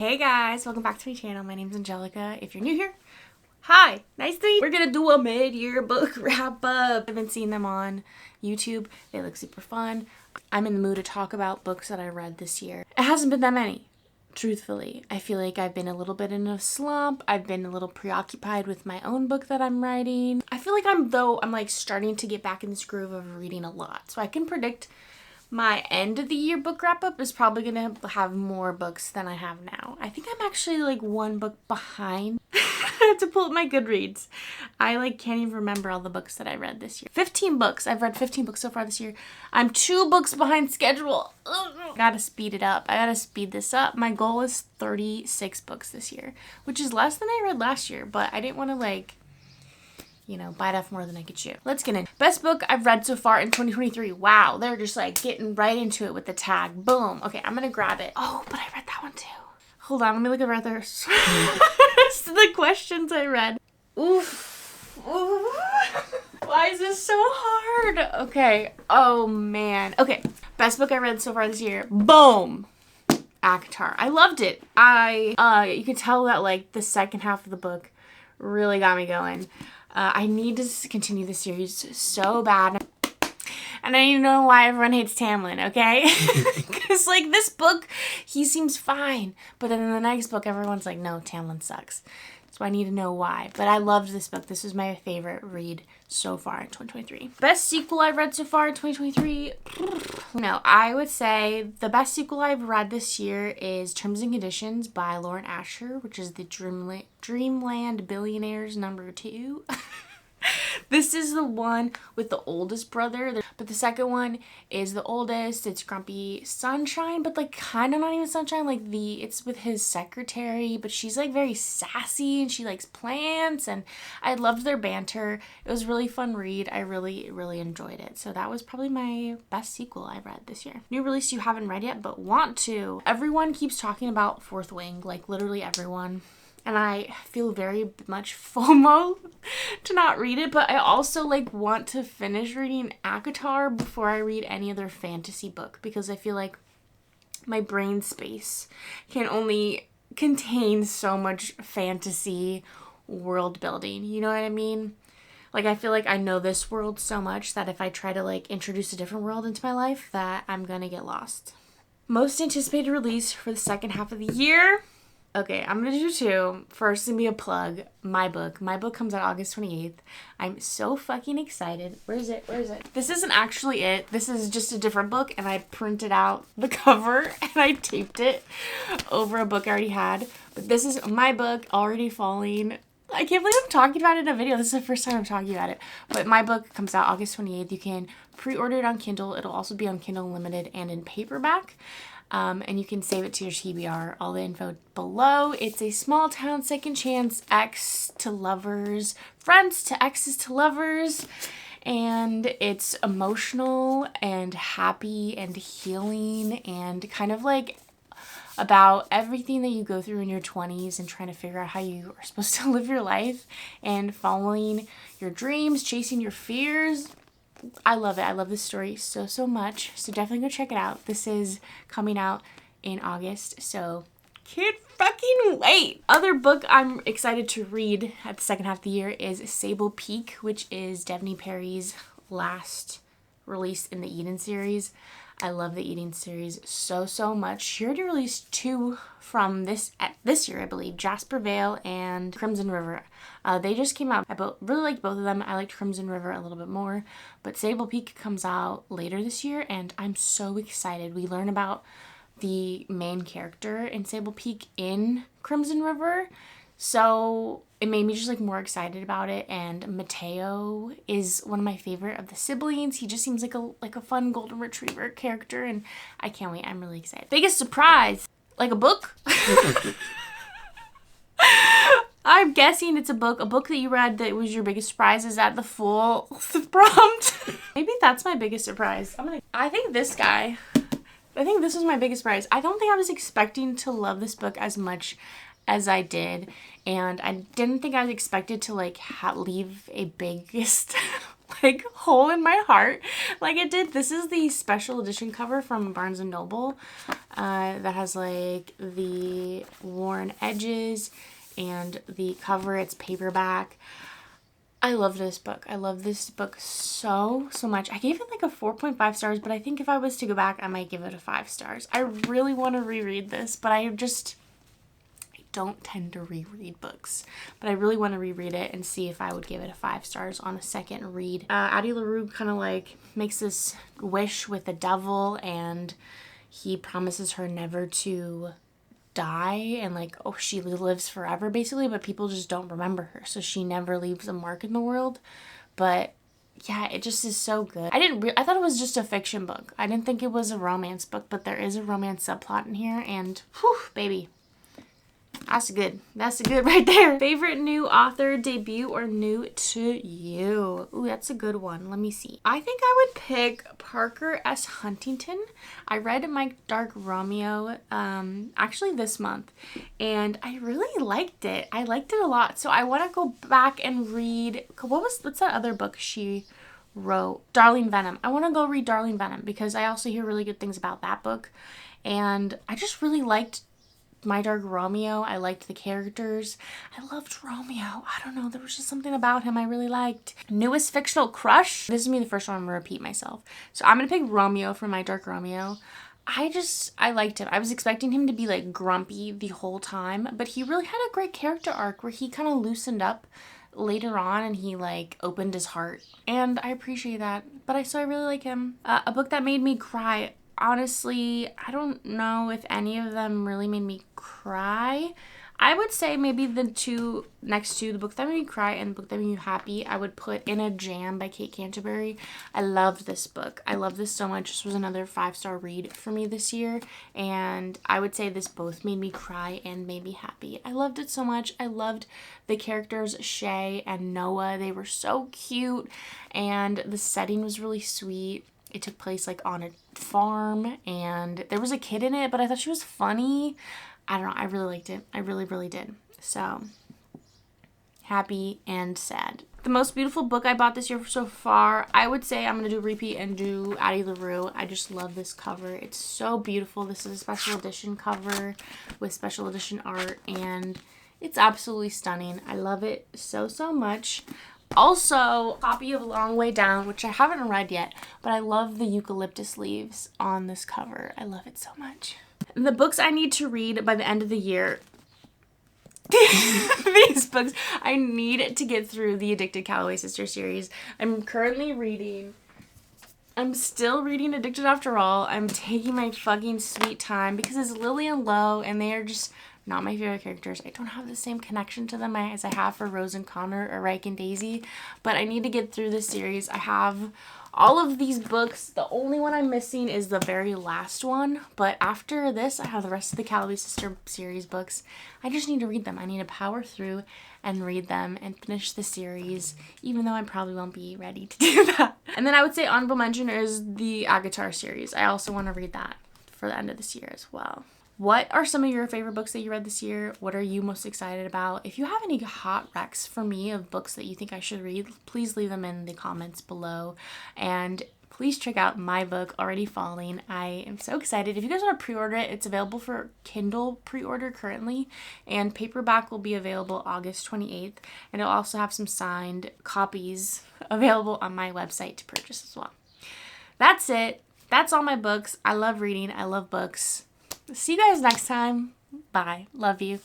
Hey guys, welcome back to my channel. My name's Angelica. If you're new here, hi, nice to meet you. We're gonna do a mid-year book wrap up. I've been seeing them on YouTube. They look super fun. I'm in the mood to talk about books that I read this year. It hasn't been that many, truthfully. I feel like I've been a little bit in a slump. I've been a little preoccupied with my own book that I'm writing. I feel like I'm like starting to get back in this groove of reading a lot. So I can predict my end of the year book wrap up is probably gonna have more books than I have now. I think I'm actually like one book behind. I have to pull up my Goodreads. I can't even remember all the books that I read this year. 15 books. I've read 15 books so far this year. I'm 2 books behind schedule. Ugh. Gotta speed it up. I gotta speed this up. My goal is 36 books this year, which is less than I read last year, but I didn't want to bite off more than I could chew. Let's get in. Best book I've read so far in 2023. Wow, they're just getting right into it with the tag. Boom. Okay, I'm gonna grab it. Oh, but I read that one too. Hold on, let me look at others. The questions I read. Oof. Why is this so hard? Okay. Oh man. Okay. Best book I read so far this year. Boom. ACOTAR. I loved it. You could tell that the second half of the book really got me going. I need to continue the series so bad. And I need to know why everyone hates Tamlin, okay? Because, this book, he seems fine. But then in the next book, everyone's like, no, Tamlin sucks. So I need to know why. But I loved this book. This was my favorite read so far in 2023. Best sequel I've read so far in 2023? No, I would say the best sequel I've read this year is Terms and Conditions by Lauren Asher, which is the Dreamland Billionaires #2. This is the one with the oldest brother, but the second one is the oldest. It's Grumpy Sunshine, but kind of not even Sunshine. It's with his secretary, but she's very sassy and she likes plants, and I loved their banter. It was a really fun read. I really, really enjoyed it. So that was probably my best sequel I read this year. New release you haven't read yet, but want to. Everyone keeps talking about Fourth Wing, literally everyone. And I feel very much FOMO to not read it, but I also want to finish reading ACOTAR before I read any other fantasy book, because I feel like my brain space can only contain so much fantasy world building. You know what I mean? I feel like I know this world so much that if I try to introduce a different world into my life, that I'm gonna get lost. Most anticipated release for the second half of the year. Okay, I'm going to do 2. First, gonna be a plug. My book. My book comes out August 28th. I'm so fucking excited. Where is it? This isn't actually it. This is just a different book, and I printed out the cover, and I taped it over a book I already had. But this is my book, Already Falling. I can't believe I'm talking about it in a video. This is the first time I'm talking about it. But my book comes out August 28th. You can pre-order it on Kindle. It'll also be on Kindle Unlimited and in paperback. And you can save it to your TBR. All the info below. It's a small town second chance, ex to lovers, friends to exes to lovers. And it's emotional and happy and healing and kind of about everything that you go through in your 20s and trying to figure out how you are supposed to live your life and following your dreams, chasing your fears. I love it. I love this story so, so much. So definitely go check it out. This is coming out in August, so can't fucking wait. Other book I'm excited to read at the second half of the year is Sable Peak, which is Devney Perry's last release in the Eden series. I love the Eden series so, so much. She already released 2 from this year, I believe. Jasper Vale and Crimson River. They just came out. I really liked both of them. I liked Crimson River a little bit more. But Sable Peak comes out later this year, and I'm so excited. We learn about the main character in Sable Peak in Crimson River. So it made me just more excited about it, and Mateo is one of my favorite of the siblings. He just seems like a fun golden retriever character, and I can't wait. I'm really excited. Biggest surprise, a book? I'm guessing it's a book that you read that was your biggest surprise. Is that the full prompt? Maybe that's my biggest surprise. I think this was my biggest surprise. I don't think I was expecting to love this book as much as I did, and I didn't think I was expected to leave a biggest like hole in my heart like it did. This is the special edition cover from Barnes & Noble that has like the worn edges and the cover. It's paperback. I love this book. I love this book so much. I gave it like a 4.5 stars, but I think if I was to go back, I might give it a 5 stars. I really want to reread this, but I don't tend to reread books, but I really want to reread it and see if I would give it a 5 stars on a second read. Addie LaRue kind of like makes this wish with the devil, and he promises her never to die, and like, oh, she lives forever basically, but people just don't remember her, so she never leaves a mark in the world. But yeah, it just is so good. I thought it was just a fiction book. I didn't think it was a romance book, but there is a romance subplot in here, and whew, baby, that's good. That's good right there. Favorite new author debut or new to you? Ooh, that's a good one. Let me see. I think I would pick Parker S. Huntington. I read My Dark Romeo actually this month, and I really liked it. I liked it a lot. So I want to go back and read, what's that other book she wrote? Darling Venom. I want to go read Darling Venom because I also hear really good things about that book, and I just really liked My Dark Romeo. I liked the characters. I loved Romeo. I don't know. There was just something about him I really liked. Newest fictional crush. This is me the first one. I'm going to repeat myself. So I'm going to pick Romeo for My Dark Romeo. I liked him. I was expecting him to be like grumpy the whole time, but he really had a great character arc where he kind of loosened up later on and he like opened his heart. And I appreciate that. But I really like him. A book that made me cry. Honestly, I don't know if any of them really made me cry. I would say maybe the two next to the book that made me cry and the book that made me happy, I would put In a Jam by Kate Canterbury. I loved this book. I love this so much. This was another 5-star read for me this year, and I would say this both made me cry and made me happy. I loved it so much. I loved the characters, Shay and Noah. They were so cute, and the setting was really sweet. It took place like on a farm, and there was a kid in it, but I thought she was funny. I don't know. I really liked it. I really did. So happy and sad. The most beautiful book I bought this year so far, I would say I'm going to do repeat and do Addie LaRue. I just love this cover. It's so beautiful. This is a special edition cover with special edition art, and it's absolutely stunning. I love it so much. Also, a copy of Long Way Down, which I haven't read yet, but I love the eucalyptus leaves on this cover. I love it so much. The books I need to read by the end of the year. These books, I need to get through the Addicted Calloway Sister series. I'm still reading Addicted After All. I'm taking my fucking sweet time because it's Lily and Lo, and they are just not my favorite characters. I don't have the same connection to them as I have for Rose and Connor or Reich and Daisy, but I need to get through this series. I have all of these books. The only one I'm missing is the very last one, but after this, I have the rest of the Calloway Sister series books. I just need to read them. I need to power through and read them and finish the series, even though I probably won't be ready to do that. And then I would say honorable mention is the Agatar series. I also want to read that for the end of this year as well. What are some of your favorite books that you read this year? What are you most excited about? If you have any hot recs for me of books that you think I should read, please leave them in the comments below. And please check out my book, Already Falling. I am so excited. If you guys want to pre-order it, it's available for Kindle pre-order currently, and paperback will be available August 28th. And it'll also have some signed copies available on my website to purchase as well. That's it. That's all my books. I love reading. I love books. See you guys next time. Bye. Love you.